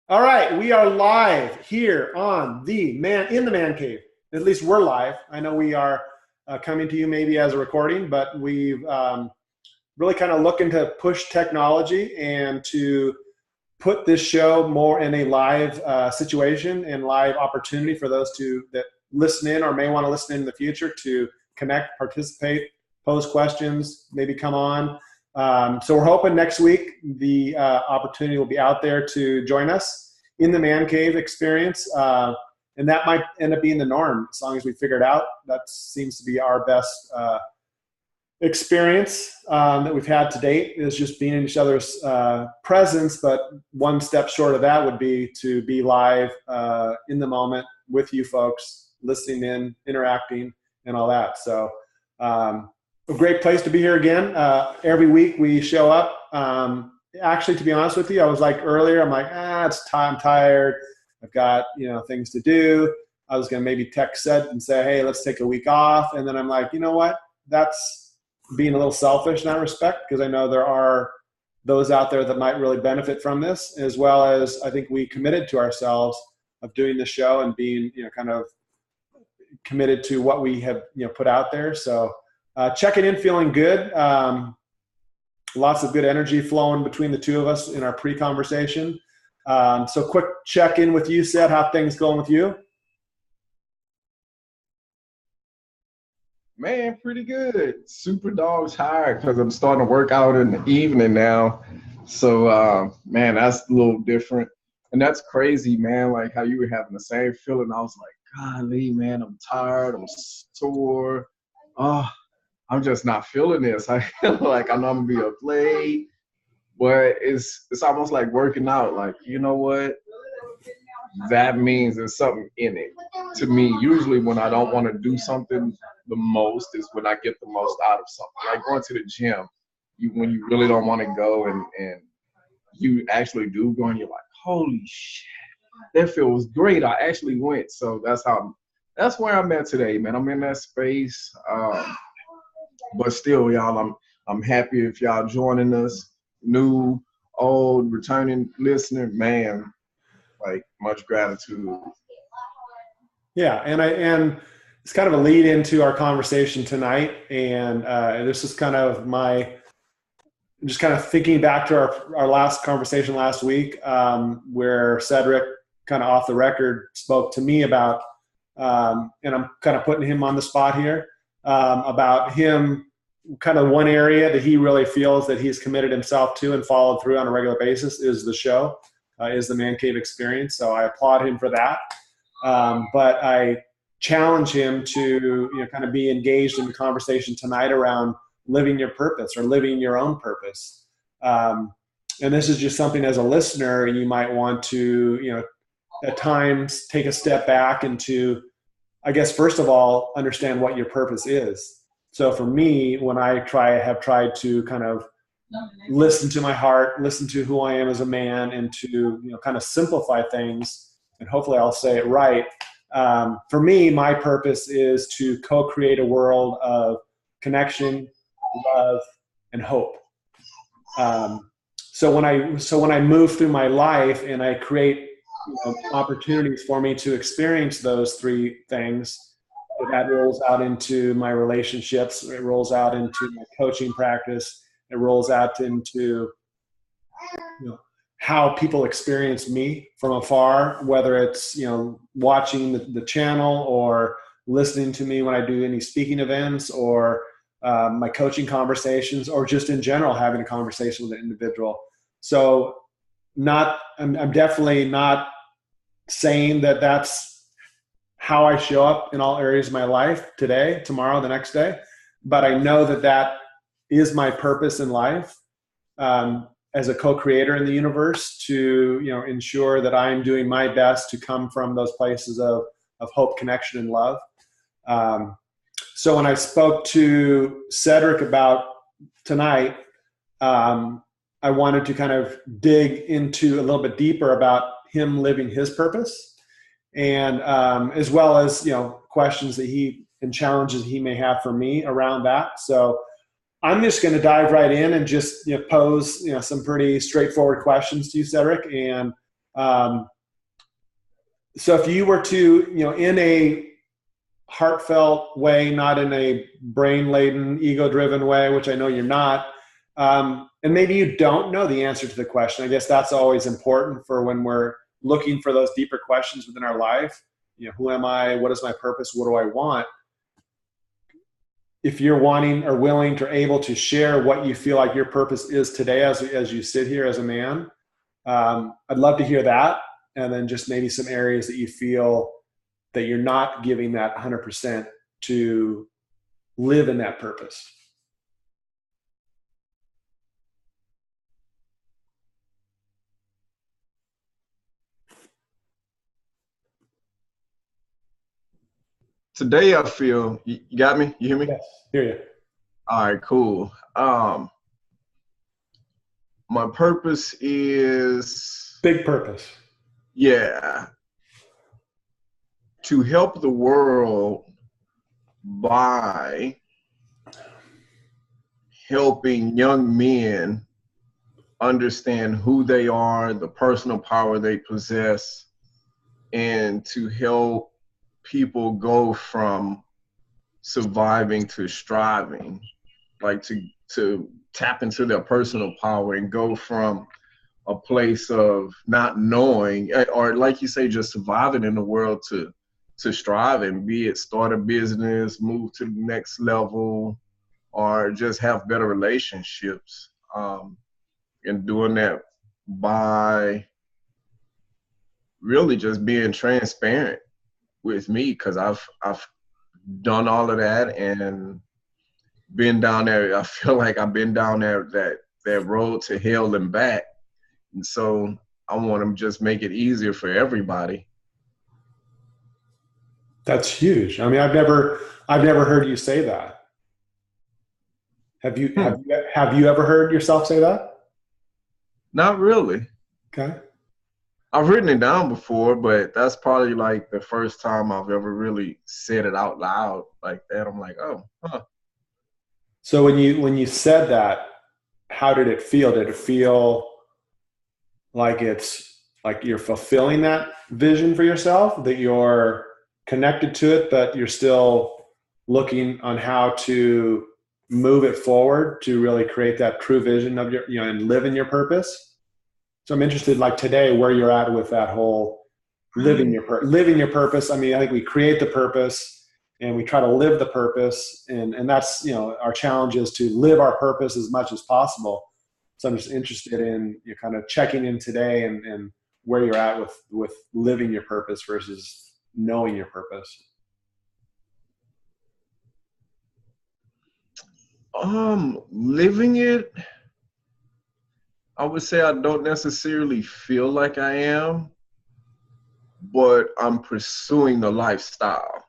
All right, we are live here on in the Man Cave. At least we're live. I know we are coming to you maybe as a recording, but we've really kind of looking to push technology and to put this show more in a live situation and live opportunity for those that listen in or may want to listen in the future to connect, participate, pose questions, maybe come on. So we're hoping next week the opportunity will be out there to join us in the Man Cave Experience. And that might end up being the norm as long as we figure it out. That seems to be our best experience that we've had to date, is just being in each other's presence. But one step short of that would be to be live in the moment with you folks, listening in, interacting, and all that. So a great place to be here again. Every week we show up. Actually, to be honest with you, I was like earlier, I'm like, it's time, I'm tired. I've got, things to do. I was going to maybe text Seth and say, hey, let's take a week off. And then I'm like, you know what? That's being a little selfish in that respect, because I know there are those out there that might really benefit from this, as well as I think we committed to ourselves of doing the show and being, kind of committed to what we have, put out there. So checking in, feeling good. Lots of good energy flowing between the two of us in our pre-conversation. So quick check-in with you, Seth. How things going with you? Man, pretty good. Super dog tired because I'm starting to work out in the evening now. So, man, that's a little different. And that's crazy, man, like how you were having the same feeling. I was like, golly, man, I'm tired. I'm sore. Oh, I'm just not feeling this. I feel like I know I'm going to be up late. But it's almost like working out. Like, you know what? That means there's something in it. To me, usually when I don't want to do something the most is when I get the most out of something. Like going to the gym, when you really don't want to go and you actually do go and you're like, holy shit, that feels great. I actually went. So that's where I'm at today, man. I'm in that space. But still, y'all, I'm happy if y'all joining us, new, old, returning listener, man. Like, much gratitude. Yeah, and it's kind of a lead into our conversation tonight. And this is kind of just kind of thinking back to our last conversation last week, where Cedric kind of off the record spoke to me about, and I'm kind of putting him on the spot here, about him kind of one area that he really feels that he's committed himself to and followed through on a regular basis is the show, is the Man Cave Experience. So I applaud him for that. But I challenge him to, kind of be engaged in the conversation tonight around living your purpose or living your own purpose. And this is just something as a listener, you might want to, at times take a step back and to, I guess, first of all, understand what your purpose is. So for me, when I have tried to kind of listen to my heart, listen to who I am as a man, and to, kind of simplify things, and hopefully I'll say it right. For me, my purpose is to co-create a world of connection, love, and hope. So when I move through my life and I create opportunities for me to experience those three things, that rolls out into my relationships, it rolls out into my coaching practice, it rolls out into how people experience me from afar, whether it's watching the channel or listening to me when I do any speaking events or my coaching conversations, or just in general having a conversation with an individual. So I'm definitely not saying that that's how I show up in all areas of my life today, tomorrow, the next day, but I know that is my purpose in life, as a co-creator in the universe, to ensure that I'm doing my best to come from those places of hope, connection, and love. So when I spoke to Cedric about tonight, I wanted to kind of dig into a little bit deeper about him living his purpose, and as well as questions that and challenges he may have for me around that. So I'm just going to dive right in and just pose some pretty straightforward questions to you, Cedric, and So if you were to, in a heartfelt way, not in a brain-laden, ego-driven way, which I know you're not, and maybe you don't know the answer to the question. I guess that's always important for when we're looking for those deeper questions within our life. Who am I? What is my purpose? What do I want? If you're wanting or willing or able to share what you feel like your purpose is today as you sit here as a man, I'd love to hear that. And then just maybe some areas that you feel that you're not giving that 100% to live in that purpose. Today I feel, you got me? You hear me? Yes, hear you. All right, cool. My purpose is, big purpose. Yeah, to help the world by helping young men understand who they are, the personal power they possess, and to help people go from surviving to striving, like to tap into their personal power and go from a place of not knowing, or like you say, just surviving in the world to striving, be it start a business, move to the next level, or just have better relationships. And doing that by really just being transparent with me, because I've done all of that and been down there. I feel like I've been down there that road to hell and back. And so I want to just make it easier for everybody. That's huge. I mean, I've never heard you say that. Have you ever heard yourself say that? Not really. Okay. I've written it down before, but that's probably like the first time I've ever really said it out loud like that. I'm like, oh, huh. So when you said that, how did it feel? Did it feel like it's like you're fulfilling that vision for yourself, that you're connected to it, but you're still looking on how to move it forward to really create that true vision of your, and live in your purpose? So I'm interested, like today, where you're at with that whole living your purpose. I mean, I think we create the purpose and we try to live the purpose, and that's, our challenge is to live our purpose as much as possible. So I'm just interested in kind of checking in today and where you're at with living your purpose versus knowing your purpose. Living it, I would say I don't necessarily feel like I am, but I'm pursuing the lifestyle,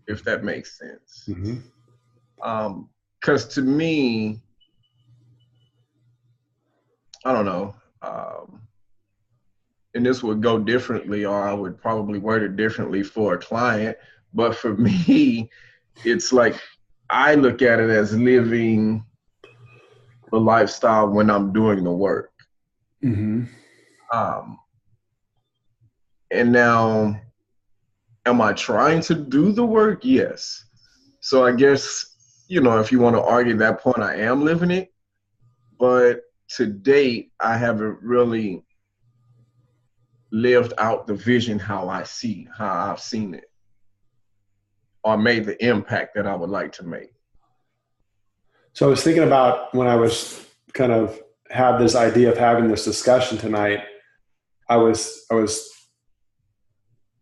if that makes sense. Mm-hmm. 'Cause to me, I don't know, and this would go differently, or I would probably word it differently for a client, but for me, it's like I look at it as living the lifestyle when I'm doing the work. Mm-hmm. And now, am I trying to do the work? Yes. So I guess, if you want to argue that point, I am living it. But to date, I haven't really lived out the vision how I've seen it, or made the impact that I would like to make. So I was thinking about when I was kind of had this idea of having this discussion tonight,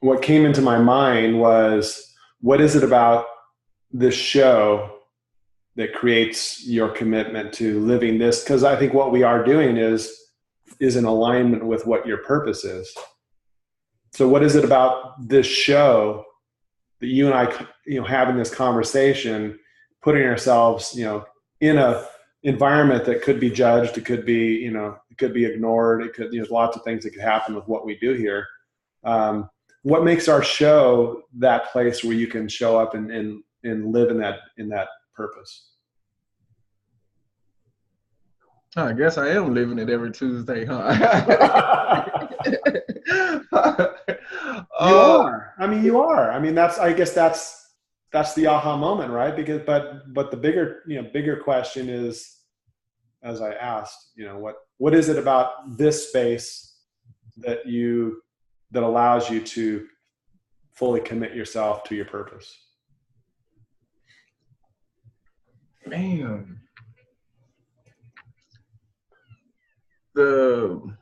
what came into my mind was, what is it about this show that creates your commitment to living this? Because I think what we are doing is in alignment with what your purpose is. So what is it about this show that you and I, having this conversation, putting ourselves, in a environment that could be judged, it could be, it could be ignored, there's lots of things that could happen with what we do here. What makes our show that place where you can show up and live in that purpose? I guess I am living it every Tuesday, huh? You are. I mean, you are. I mean, I guess that's the aha moment, right? Because, but the bigger question is, as I asked, what is it about this space that allows you to fully commit yourself to your purpose? Man, the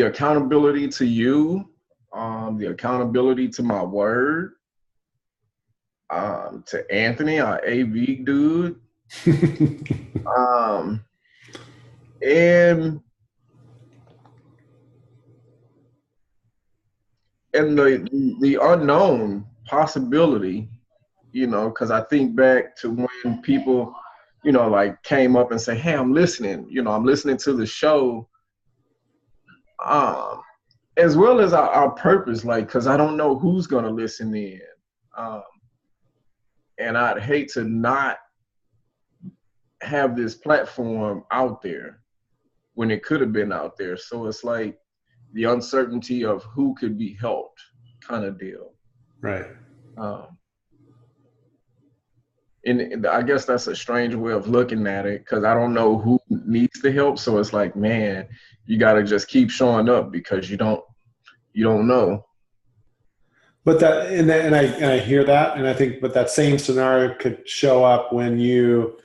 accountability to you, the accountability to my word, to Anthony, our AV dude, and the unknown possibility, because I think back to when people, like came up and say, "Hey, I'm listening. I'm listening to the show." As well as our purpose, like, because I don't know who's gonna listen in, and I'd hate to not have this platform out there when it could have been out there. So it's like the uncertainty of who could be helped, kind of deal. Right. And I guess that's a strange way of looking at it, because I don't know who needs the help. So it's like, man, you got to just keep showing up, because you don't know. But I hear that, and I think, but that same scenario could show up when you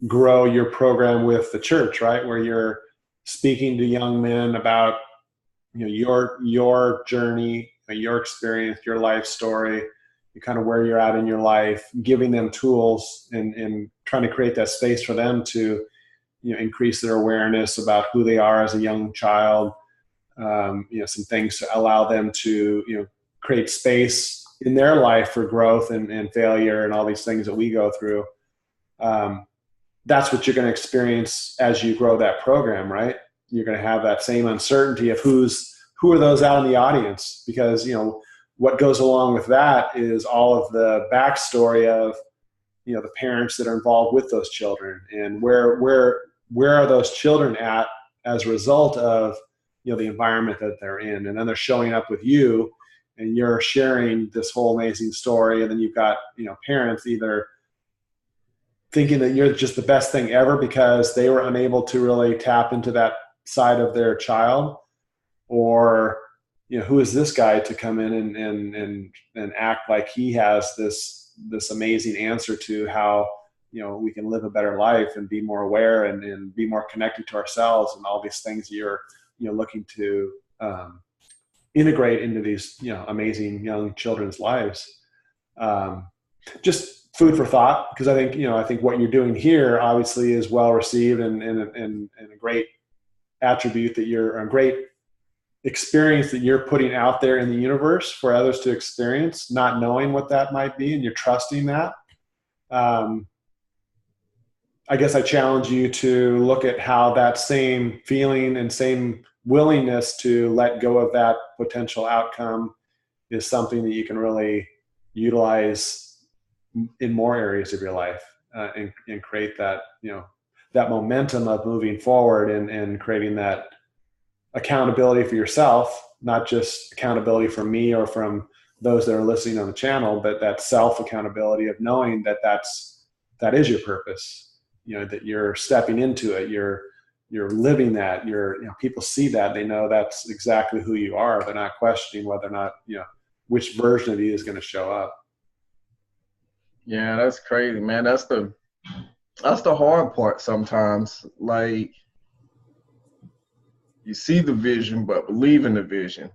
grow your program with the church, right? Where you're speaking to young men about, your journey, your experience, your life story, kind of where you're at in your life, giving them tools and trying to create that space for them to, increase their awareness about who they are as a young child. Some things to allow them to, create space in their life for growth and failure and all these things that we go through. That's what you're going to experience as you grow that program, right? You're going to have that same uncertainty of who are those out in the audience, because, what goes along with that is all of the backstory of, the parents that are involved with those children, and where are those children at as a result of, the environment that they're in. And then they're showing up with you, and you're sharing this whole amazing story. And then you've got, parents either thinking that you're just the best thing ever because they were unable to really tap into that side of their child, or, who is this guy to come in and act like he has this amazing answer to how, we can live a better life and be more aware and be more connected to ourselves, and all these things you're, looking to integrate into these, amazing young children's lives. Just food for thought, because I think what you're doing here obviously is well received, and a great attribute that a great experience that you're putting out there in the universe for others to experience, not knowing what that might be, and you're trusting that. I guess I challenge you to look at how that same feeling and same willingness to let go of that potential outcome is something that you can really utilize in more areas of your life, and create that, that momentum of moving forward, and creating that accountability for yourself, not just accountability from me or from those that are listening on the channel, but that self accountability of knowing that that is your purpose, that you're stepping into it, you're living that, people see that, they know that's exactly who you are. They're not questioning whether or not, which version of you is going to show up. Yeah, that's crazy, man. That's the hard part sometimes. Like, you see the vision, but believe in the vision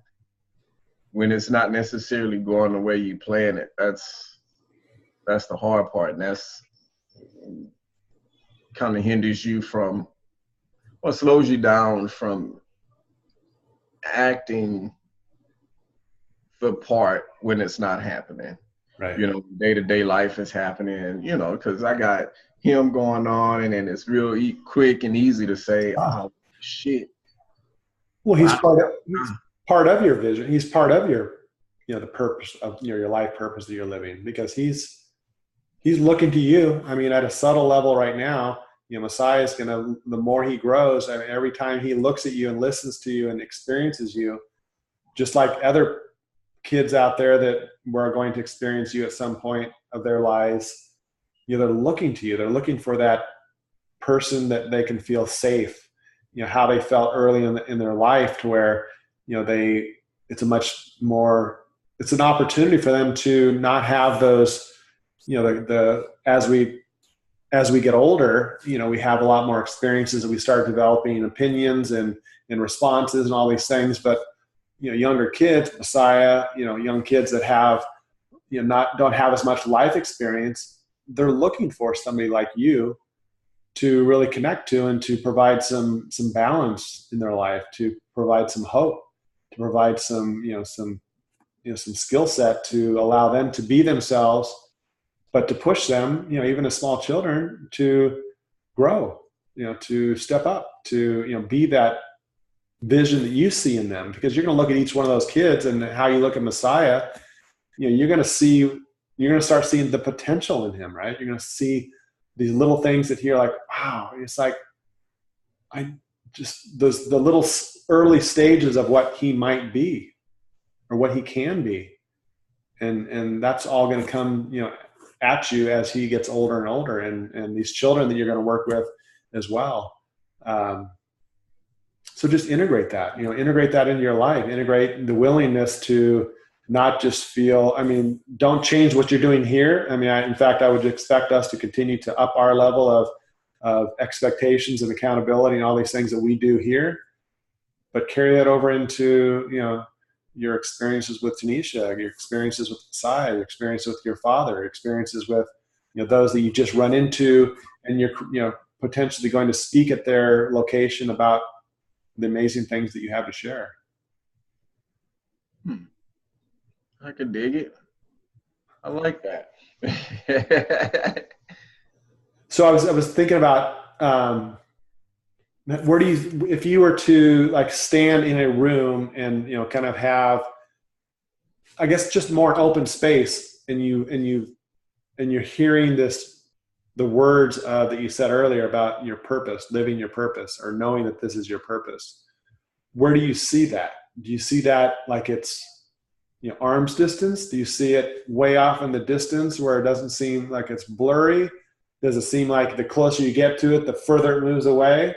when it's not necessarily going the way you plan it. That's the hard part, and that's kind of hinders you from, or slows you down from acting the part when it's not happening. Right. Day-to-day life is happening, because I got him going on, and then it's real quick and easy to say, oh, shit. Well, he's part of your vision. He's part of your, the purpose of your life purpose that you're living, because he's looking to you. I mean, at a subtle level right now, Messiah is the more he grows, every time he looks at you and listens to you and experiences you, just like other kids out there that were going to experience you at some point of their lives, they're looking to you. They're looking for that person that they can feel safe, how they felt early in their life, to where, it's a much more, it's an opportunity for them to not have those, as we get older, we have a lot more experiences and we start developing opinions and responses and all these things. But, younger kids, Messiah, young kids that have, don't have as much life experience, they're looking for somebody like you to really connect to and to provide some balance in their life, to provide some hope, to provide some skill set to allow them to be themselves, but to push them, even as small children, to grow, to step up, to, be that vision that you see in them. Because you're going to look at each one of those kids, and how you look at Messiah, you're going to start seeing the potential in him, right? You're going to see these little things that you're like, wow, it's like, the little early stages of what he might be or what he can be. And that's all going to come, at you as he gets older and older, and these children that you're going to work with as well. So just integrate that, integrate that into your life, integrate the willingness to not just feel, don't change what you're doing here. In fact, I would expect us to continue to up our level of expectations and accountability and all these things that we do here, but carry that over into, your experiences with Tanisha, your experiences with Messiah, your experience with your father, your experiences with, those that you just run into, and you're, potentially going to speak at their location about the amazing things that you have to share. I can dig it. I like that. So I was thinking about, where do you, if you were to like stand in a room and, kind of have, I guess, just more open space, and you're hearing the words that you said earlier about your purpose, living your purpose, or knowing that this is your purpose. Where do you see that? Do you see that like it's, arm's distance? Do you see it way off in the distance where it doesn't seem like it's blurry? Does it seem like the closer you get to it, the further it moves away?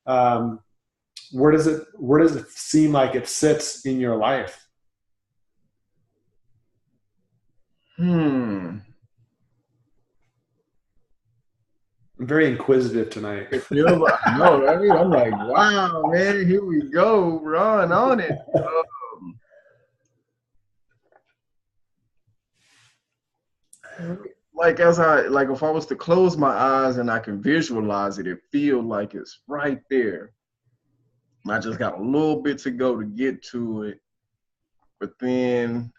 Where does it seem like it sits in your life? I'm very inquisitive tonight. No, right? I'm like, wow, man, here we go, Ron on it. If I was to close my eyes and I can visualize it, it feels like it's right there. I just got a little bit to go to get to it. But then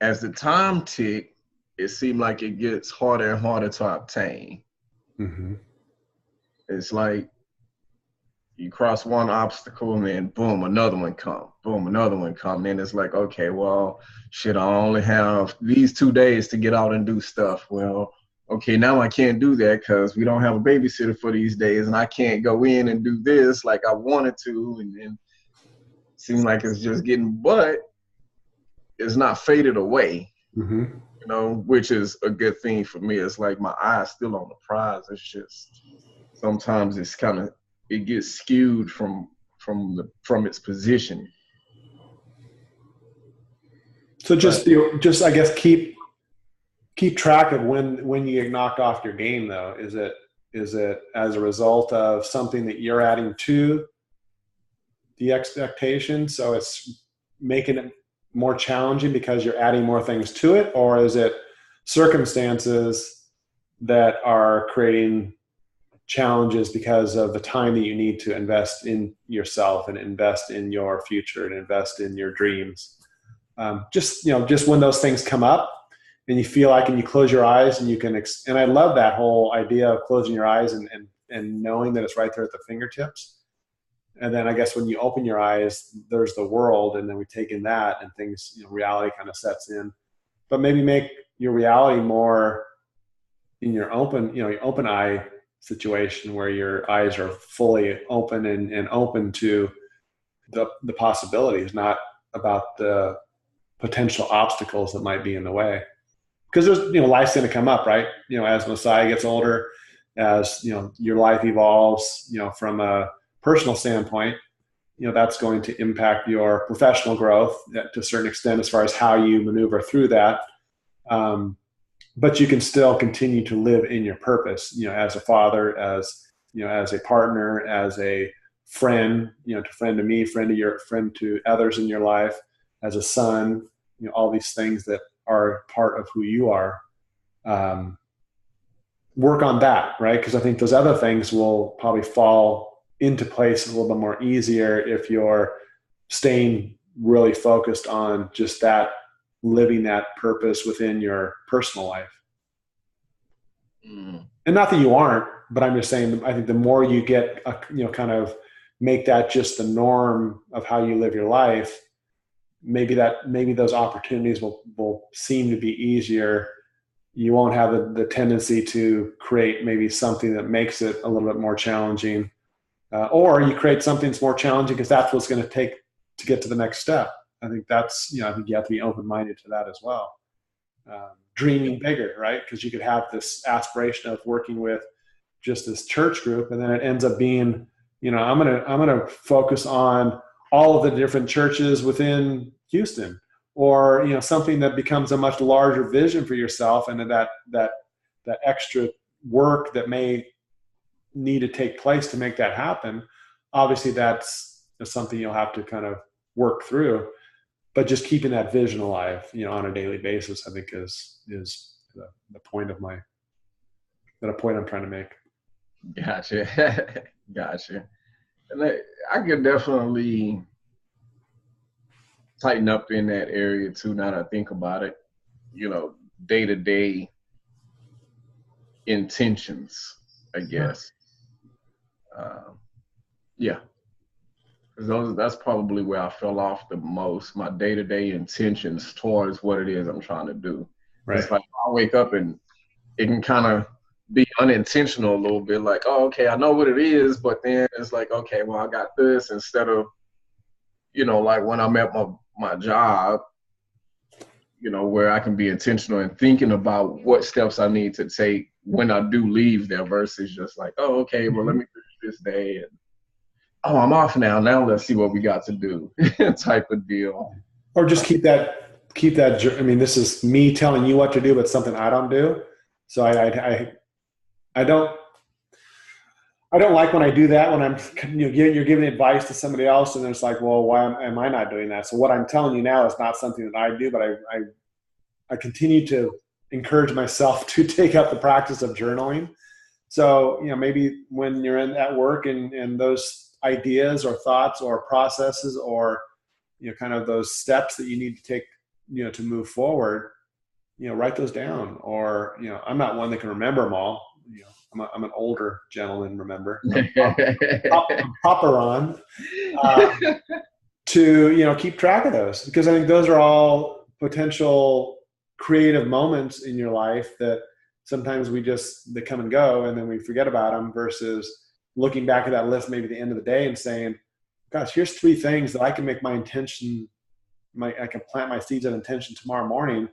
as the time ticked, it seemed like it gets harder and harder to obtain. Mm-hmm. It's like you cross one obstacle and then boom, another one come. Boom, another one come. Then it's like, okay, well, shit, I only have these 2 days to get out and do stuff. Well, okay, now I can't do that because we don't have a babysitter for these days, and I can't go in and do this like I wanted to. And then it seems like it's just getting, but it's not faded away. Mm-hmm. Which is a good thing for me. It's like my eye's still on the prize. It's just sometimes it's kind of, it gets skewed from its position. So just I guess keep track of when you get knocked off your game, though. Is it as a result of something that you're adding to the expectation, so it's making it more challenging because you're adding more things to it? Or is it circumstances that are creating challenges because of the time that you need to invest in yourself and invest in your future and invest in your dreams? Just when those things come up and you feel like, and you close your eyes and you can, and I love that whole idea of closing your eyes and knowing that it's right there at the fingertips. And then I guess when you open your eyes, there's the world, and then we take in that, and things, reality kind of sets in. But maybe make your reality more in your open eye situation, where your eyes are fully open and open to, the possibilities, not about the potential obstacles that might be in the way. Because there's, life's going to come up, right? As Messiah gets older, as, your life evolves, from a personal standpoint, that's going to impact your professional growth to a certain extent as far as how you maneuver through that. But you can still continue to live in your purpose, as a father, as, as a partner, as a friend, friend to me, friend to others in your life, as a son, all these things that are part of who you are. Work on that, right? Because I think those other things will probably fall into place a little bit more easier if you're staying really focused on just that, living that purpose within your personal life. And not that you aren't, but I'm just saying, I think the more you get, kind of make that just the norm of how you live your life, maybe those opportunities will seem to be easier. You won't have the tendency to create maybe something that makes it a little bit more challenging, or you create something that's more challenging because that's what's going to take to get to the next step. I think that's, I think you have to be open-minded to that as well. Dreaming bigger, right? Because you could have this aspiration of working with just this church group, and then it ends up being, I'm gonna focus on all of the different churches within Houston, or something that becomes a much larger vision for yourself, and that extra work that may need to take place to make that happen. Obviously, that's something you'll have to kind of work through. But just keeping that vision alive, on a daily basis, I think is the point of the point I'm trying to make. Gotcha. Gotcha. And I could definitely tighten up in that area too, now that I think about it. Day-to-day intentions, I guess. Yeah. That's probably where I fell off the most, my day-to-day intentions towards what it is I'm trying to do. Right. It's like I wake up and it can kind of be unintentional a little bit, like, oh, okay, I know what it is, but then it's like, okay, well, I got this, instead of, like when I'm at my job, where I can be intentional and thinking about what steps I need to take when I do leave there, versus just like, oh, okay, well, let me finish this day, and oh, I'm off now. Now let's see what we got to do, type of deal. Or just keep that. I mean, this is me telling you what to do, but something I don't do. So I don't like when I do that, when I'm, you're giving advice to somebody else, and it's like, well, why am I not doing that? So what I'm telling you now is not something that I do, but I continue to encourage myself to take up the practice of journaling. So, maybe when you're at work and those ideas or thoughts or processes or, kind of those steps that you need to take, to move forward, write those down. Or, I'm not one that can remember them all. I'm an older gentleman, remember. Papa Ron. To, keep track of those, because I think those are all potential creative moments in your life that sometimes they come and go, and then we forget about them, versus looking back at that list maybe at the end of the day and saying, gosh, here's 3 things that I can make my intention, I can plant my seeds of intention tomorrow morning,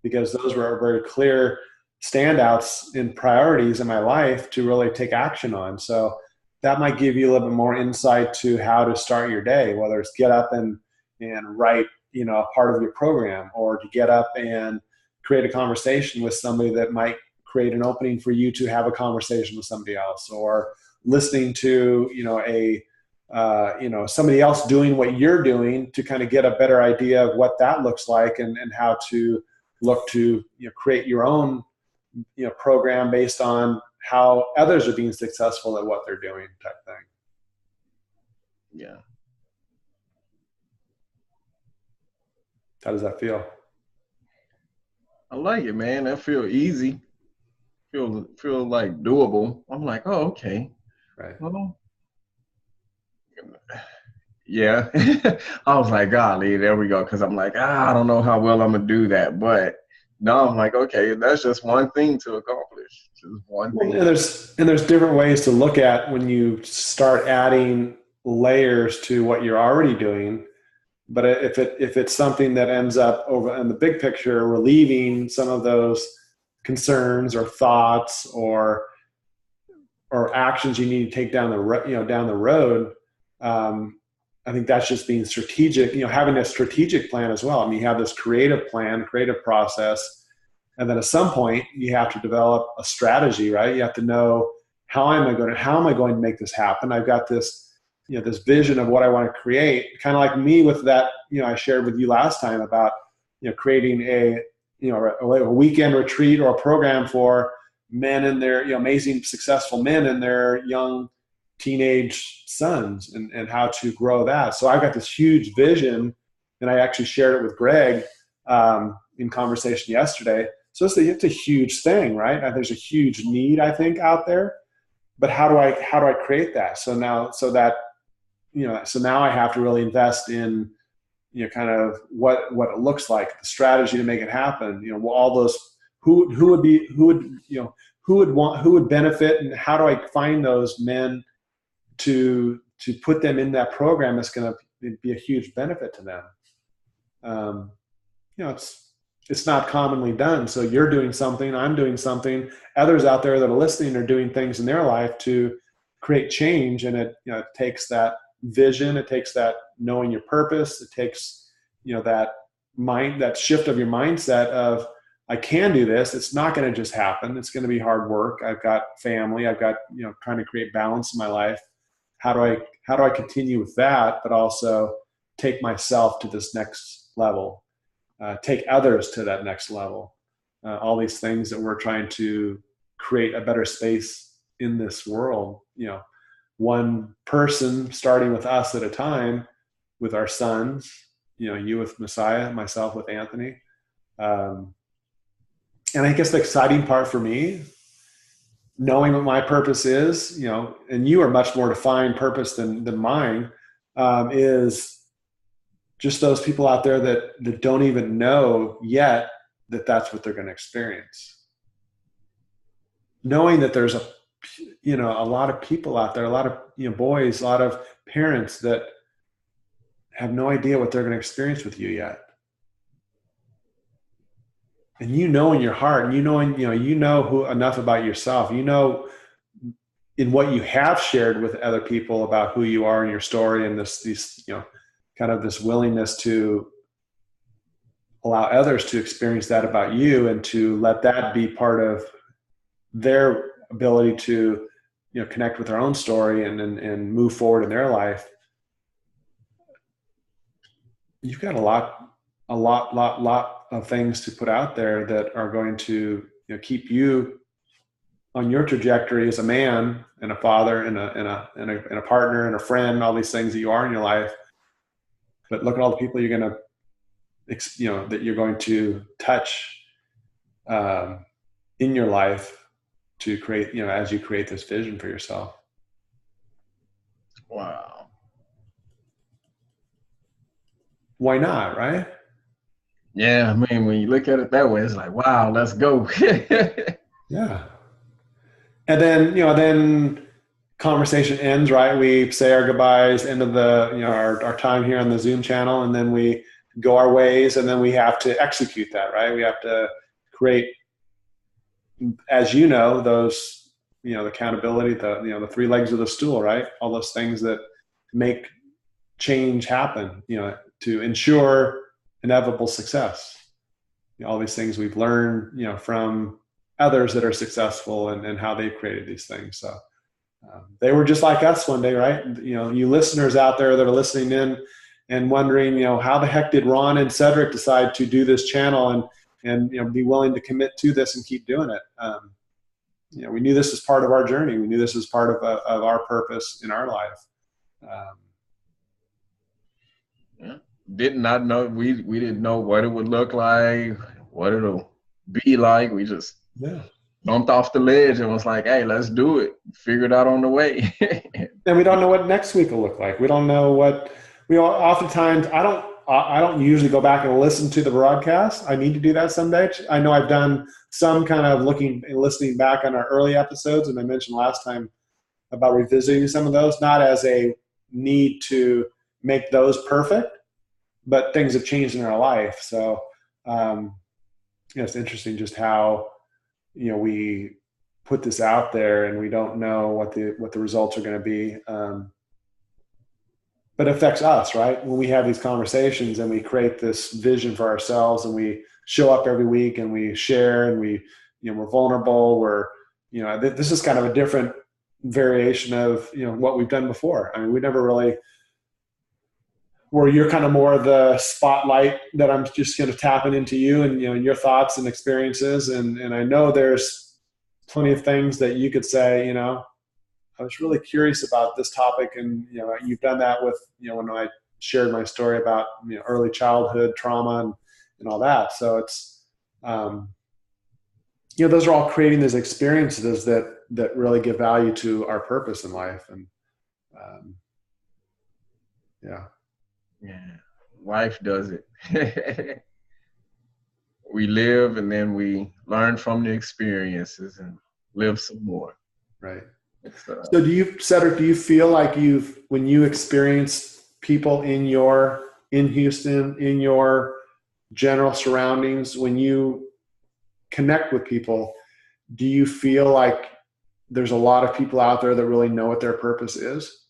because those were very clear standouts in priorities in my life to really take action on. So that might give you a little bit more insight to how to start your day, whether it's get up and write, a part of your program, or to get up and create a conversation with somebody that might create an opening for you to have a conversation with somebody else, or listening to, somebody else doing what you're doing to kind of get a better idea of what that looks like, and how to look to, create your own, program based on how others are being successful at what they're doing, type thing. Yeah. How does that feel? I like it, man. That feel easy. Feel like doable. I'm like, oh, okay. Right. Well, yeah. I was like, golly, there we go. Because I'm like, I don't know how well I'm gonna do that, but no, I'm like, okay, that's just one thing to accomplish. Just one thing. And there's different ways to look at when you start adding layers to what you're already doing. But if it's something that ends up over in the big picture, relieving some of those concerns or thoughts or actions you need to take down the road, I think that's just being strategic. Having a strategic plan as well. I mean, you have this creative plan, creative process, and then at some point you have to develop a strategy, right? You have to know how am I going to make this happen? I've got this, this vision of what I want to create. Kind of like me with that, I shared with you last time about, creating a weekend retreat or a program for men and their, amazing, successful men and their young teenage sons, and how to grow that. So I've got this huge vision, and I actually shared it with Greg in conversation yesterday. So it's a huge thing, right? There's a huge need, I think, out there. But how do I create that? So now I have to really invest in, kind of what it looks like, the strategy to make it happen. All those who would benefit, and how do I find those men to put them in that program that's going to be a huge benefit to them. It's not commonly done. So you're doing something, I'm doing something, others out there that are listening are doing things in their life to create change. And it takes that vision, it takes that knowing your purpose, it takes, that shift of your mindset of, I can do this. It's not going to just happen. It's going to be hard work. I've got family. I've got, trying to create balance in my life. How do I continue with that, but also take myself to this next level, take others to that next level, all these things that we're trying to create a better space in this world, one person starting with us at a time, with our sons, you with Messiah, myself with Anthony. And I guess the exciting part for me, knowing what my purpose is, and you are much more defined purpose than mine, is just those people out there that don't even know yet that that's what they're going to experience. Knowing that there's a lot of people out there, a lot of, boys, a lot of parents that have no idea what they're going to experience with you yet. And in your heart, and enough about yourself, in what you have shared with other people about who you are and your story, and these kind of this willingness to allow others to experience that about you, and to let that be part of their ability to, connect with their own story and move forward in their life. You've got a lot of things to put out there that are going to, keep you on your trajectory as a man and a father and a partner and a friend, all these things that you are in your life. But look at all the people you're going to, that you're going to touch in your life to create, as you create this vision for yourself. Wow. Why not, right? Yeah, I mean, when you look at it that way, it's like, wow, let's go. Yeah. And then, then conversation ends, right? We say our goodbyes, end of the, our time here on the Zoom channel, and then we go our ways, and then we have to execute that, right? We have to create, as those, the accountability, the three legs of the stool, right? All those things that make change happen, to ensure inevitable success. All these things we've learned, from others that are successful and how they've created these things. So they were just like us one day, right? You listeners out there that are listening in and wondering, how the heck did Ron and Cedric decide to do this channel and be willing to commit to this and keep doing it? We knew this was part of our journey. We knew this was part of our purpose in our life. Did not know, we didn't know what it would look like, what it'll be like. We just bumped off the ledge and was like, hey, let's do it. Figure it out on the way. And we don't know what next week will look like. We don't know what oftentimes I don't usually go back and listen to the broadcast. I need to do that someday. I know I've done some kind of looking and listening back on our early episodes, and I mentioned last time about revisiting some of those, not as a need to make those perfect, but things have changed in our life. So, it's interesting just how, we put this out there and we don't know what the results are going to be. But it affects us, right? When we have these conversations and we create this vision for ourselves and we show up every week and we share and we're vulnerable. This is kind of a different variation of, what we've done before. I mean, we never really, where you're kind of more the spotlight that I'm just going to tapping into you and, your thoughts and experiences. And I know there's plenty of things that you could say, I was really curious about this topic, and you've done that with when I shared my story about early childhood trauma and all that. So it's those are all creating these experiences that really give value to our purpose in life, and life does it. We live and then we learn from the experiences and live some more. Right. So Cedric, do you feel like when you experience people in Houston, in your general surroundings, when you connect with people, do you feel like there's a lot of people out there that really know what their purpose is?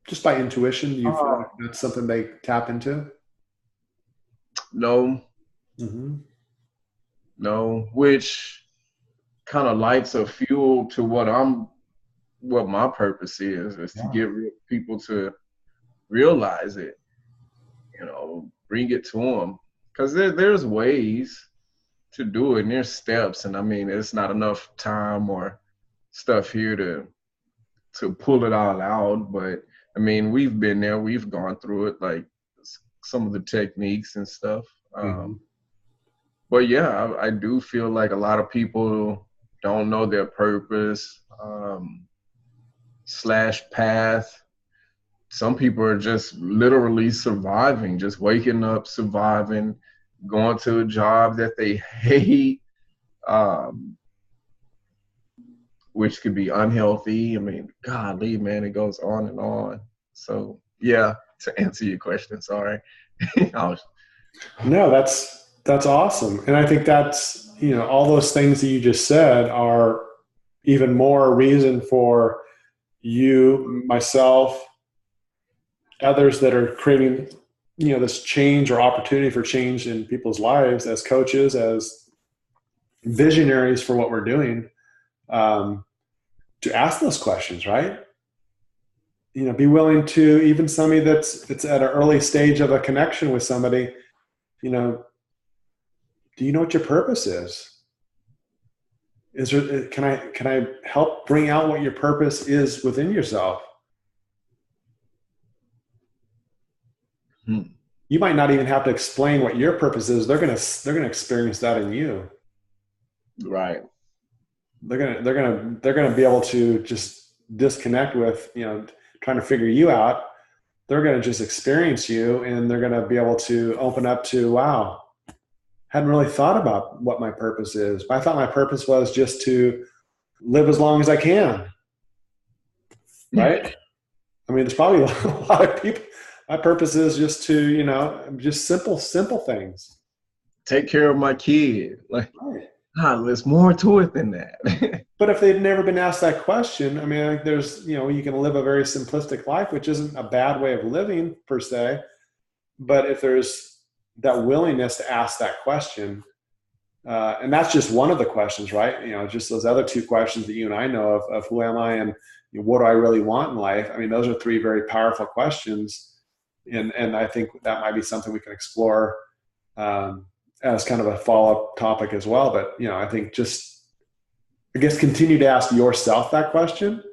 Just by intuition, do you feel like that's something they tap into? No. Mm-hmm. No, which kind of lights a fuel to what my purpose is to get people to realize it, bring it to them. Because there's ways to do it, and there's steps. And I mean, it's not enough time or stuff here to pull it all out. But I mean, we've been there, we've gone through it, like some of the techniques and stuff. But yeah, I do feel like a lot of people don't know their purpose / path. Some people are just literally surviving, just waking up, surviving, going to a job that they hate, which could be unhealthy. I mean, golly, man, it goes on and on. So yeah, to answer your question, sorry. No, that's awesome. And I think that's, all those things that you just said are even more reason for you, myself, others that are creating, this change or opportunity for change in people's lives as coaches, as visionaries for what we're doing, to ask those questions, right? Be willing to, even somebody that's at an early stage of a connection with somebody, do you know what your purpose is? Can I help bring out what your purpose is within yourself? You might not even have to explain what your purpose is. They're gonna experience that in you. Right. They're gonna be able to just disconnect with, trying to figure you out. They're gonna just experience you, and they're gonna be able to open up to, wow, hadn't really thought about what my purpose is. But I thought my purpose was just to live as long as I can. Right? I mean, there's probably a lot of people. My purpose is just to, just simple things. Take care of my kid. Like, there's more to it than that. But if they've never been asked that question, I mean, I think there's, you can live a very simplistic life, which isn't a bad way of living per se. But if there's that willingness to ask that question, and that's just one of the questions, right? Just those other two questions that you and I know of who am I and what do I really want in life? I mean, those are three very powerful questions. And I think that might be something we can explore as kind of a follow-up topic as well. But, I think continue to ask yourself that question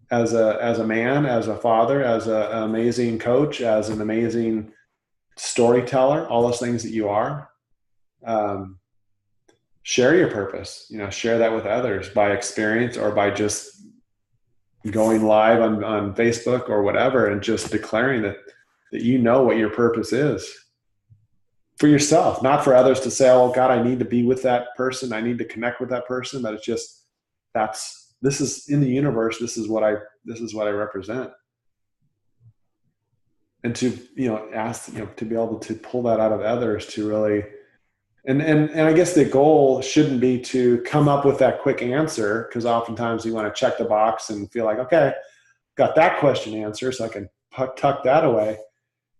as a man, as a father, as an amazing coach, as an amazing storyteller, all those things that you are. Share your purpose, share that with others by experience or by just going live on Facebook or whatever, and just declaring that what your purpose is for yourself, not for others to say, oh God, I need to be with that person. I need to connect with that person. But it's just, that's this is in the universe. This is what I represent. And to, ask, to be able to pull that out of others to really, and I guess the goal shouldn't be to come up with that quick answer, because oftentimes you want to check the box and feel like, okay, got that question answered, so I can tuck that away.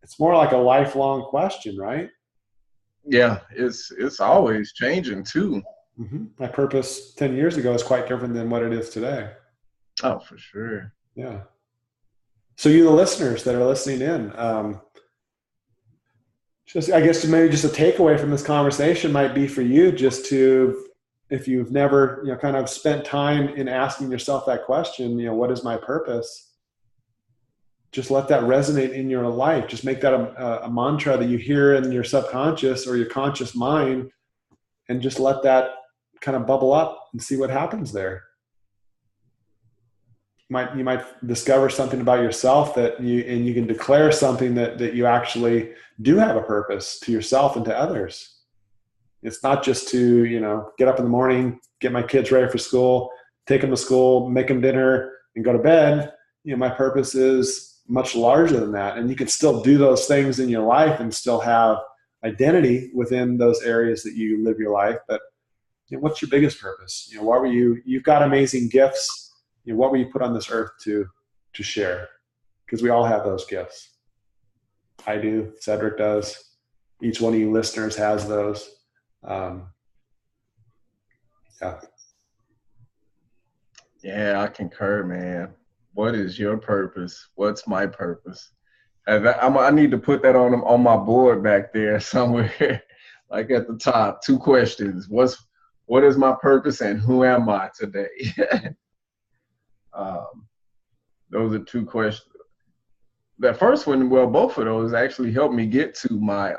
It's more like a lifelong question, right? Yeah, it's always changing too. Mm-hmm. My purpose 10 years ago is quite different than what it is today. Oh, for sure. Yeah. So you, the listeners that are listening in, I guess maybe just a takeaway from this conversation might be for you just to, if you've never, kind of spent time in asking yourself that question, what is my purpose? Just let that resonate in your life. Just make that a mantra that you hear in your subconscious or your conscious mind, and just let that kind of bubble up and see what happens there. You might discover something about yourself and you can declare something that you actually do have a purpose to yourself and to others. It's not just to, get up in the morning, get my kids ready for school, take them to school, make them dinner, and go to bed. My purpose is much larger than that. And you can still do those things in your life and still have identity within those areas that you live your life. But what's your biggest purpose? Why were you've got amazing gifts. What were you put on this earth to share? Because we all have those gifts. I do. Cedric does. Each one of you listeners has those. Yeah. Yeah, I concur, man. What is your purpose? What's my purpose? I need to put that on my board back there somewhere, like at the top. 2 questions. What is my purpose, and who am I today? Those are 2 questions. That first one, well, both of those actually helped me get to my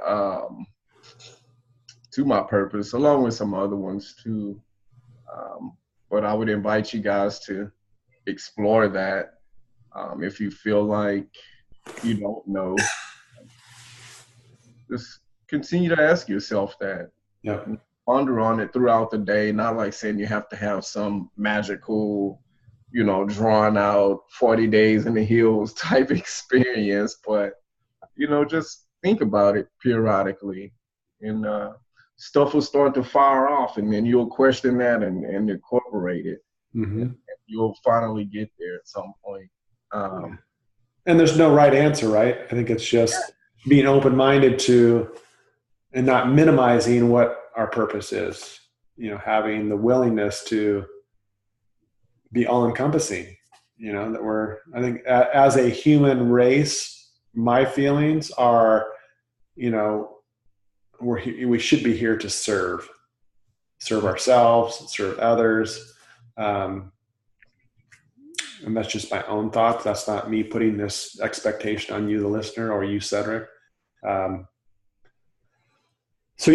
purpose, along with some other ones too. But I would invite you guys to explore that. If you feel like you don't know, just continue to ask yourself that. Yeah. Ponder on it throughout the day. Not like saying you have to have some magical, drawn out 40 days in the hills type experience, but, just think about it periodically, and stuff will start to fire off, and then you'll question that and incorporate it. Mm-hmm. And you'll finally get there at some point. And there's no right answer, right? I think it's just being open-minded to, and not minimizing what our purpose is, having the willingness to be all-encompassing, that I think as a human race, my feelings are, we should be here to serve ourselves, serve others. And that's just my own thoughts. That's not me putting this expectation on you, the listener, or you, Cedric. So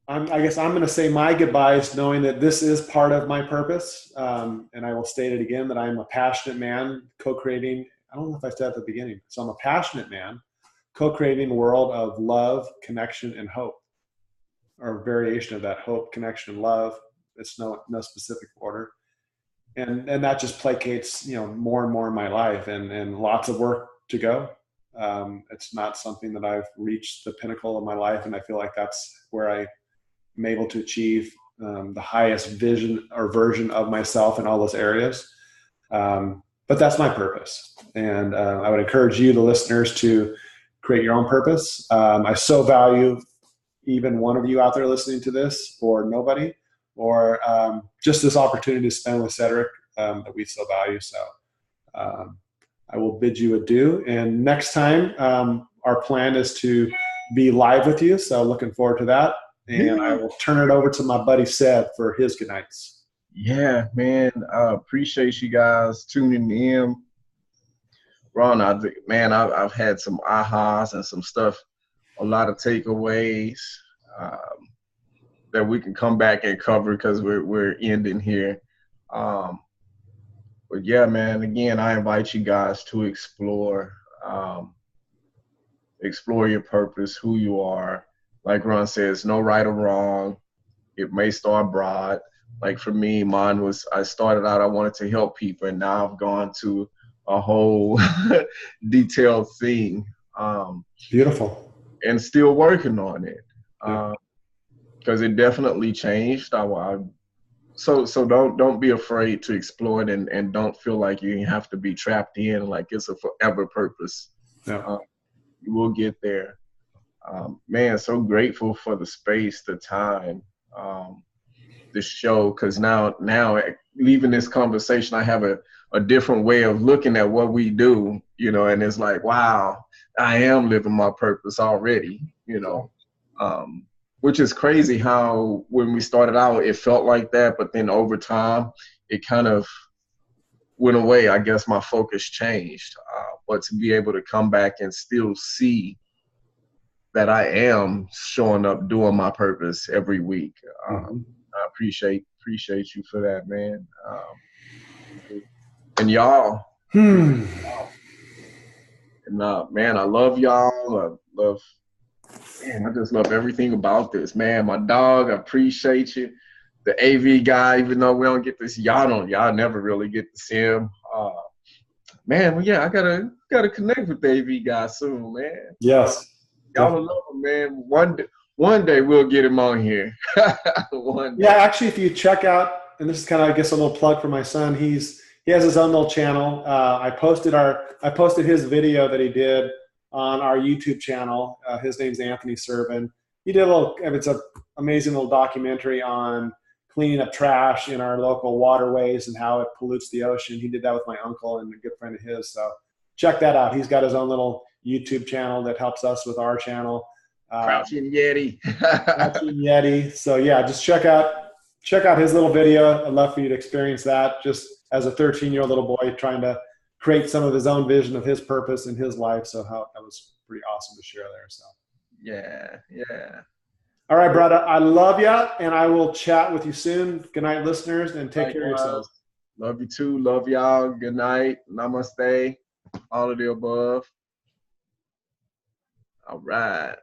I guess I'm going to say my goodbyes knowing that this is part of my purpose. And I will state it again, that I'm a passionate man co-creating. I don't know if I said at the beginning. So I'm a passionate man co-creating a world of love, connection, and hope, or variation of that: hope, connection, and love. It's no specific order. And that just placates, more and more in my life, and lots of work to go. It's not something that I've reached the pinnacle of my life. And I feel like that's where I'm able to achieve the highest vision or version of myself in all those areas. But that's my purpose. And I would encourage you, the listeners, to create your own purpose. I so value even one of you out there listening to this, or nobody, or just this opportunity to spend with Cedric that we so value. So I will bid you adieu. And next time, our plan is to be live with you. So looking forward to that. And I will turn it over to my buddy Seb for his good nights. Yeah, man. I appreciate you guys tuning in. Ron, I've had some ahas and some stuff, a lot of takeaways that we can come back and cover, because we're ending here. But yeah, man, again, I invite you guys to explore your purpose, who you are. Like Ron says, no right or wrong. It may start broad, Like for me, mine was, I started out, I wanted to help people, and now I've gone to a whole detailed thing, Beautiful. and still working on it. Yeah. Because it definitely changed. So don't be afraid to explore it, and don't feel like you have to be trapped in like it's a forever purpose. Yeah. You will get there. Man, so grateful for the space, the time, the show, because now leaving this conversation, I have a different way of looking at what we do, and it's like, wow, I am living my purpose already, which is crazy how when we started out, it felt like that, but then over time, it kind of went away. I guess my focus changed, but to be able to come back and still see that I am showing up doing my purpose every week. I appreciate you for that, man. And y'all, and man, I love y'all. I just love everything about this, man. My dog, I appreciate you. The AV guy, even though we don't get this, y'all never really get to see him. Man, well, yeah, I gotta connect with the AV guy soon, man. Yes. Y'all will love him, man. One day we'll get him on here. One day. Yeah, actually, if you check out, and this is kind of, I guess, a little plug for my son. He has his own little channel. I posted his video that he did on our YouTube channel. His name's Anthony Servin. He did it's an amazing little documentary on cleaning up trash in our local waterways and how it pollutes the ocean. He did that with my uncle and a good friend of his. So check that out. He's got his own little YouTube channel that helps us with our channel. Crouching Yeti. Crouching Yeti. So yeah, just check out his little video. I'd love for you to experience that, just as a 13-year-old little boy trying to create some of his own vision of his purpose in his life. So that was pretty awesome to share there. So yeah. All right, brother. I love you, and I will chat with you soon. Good night, listeners, and take care of yourselves. Love you too. Love y'all. Good night. Namaste. All of the above. All right.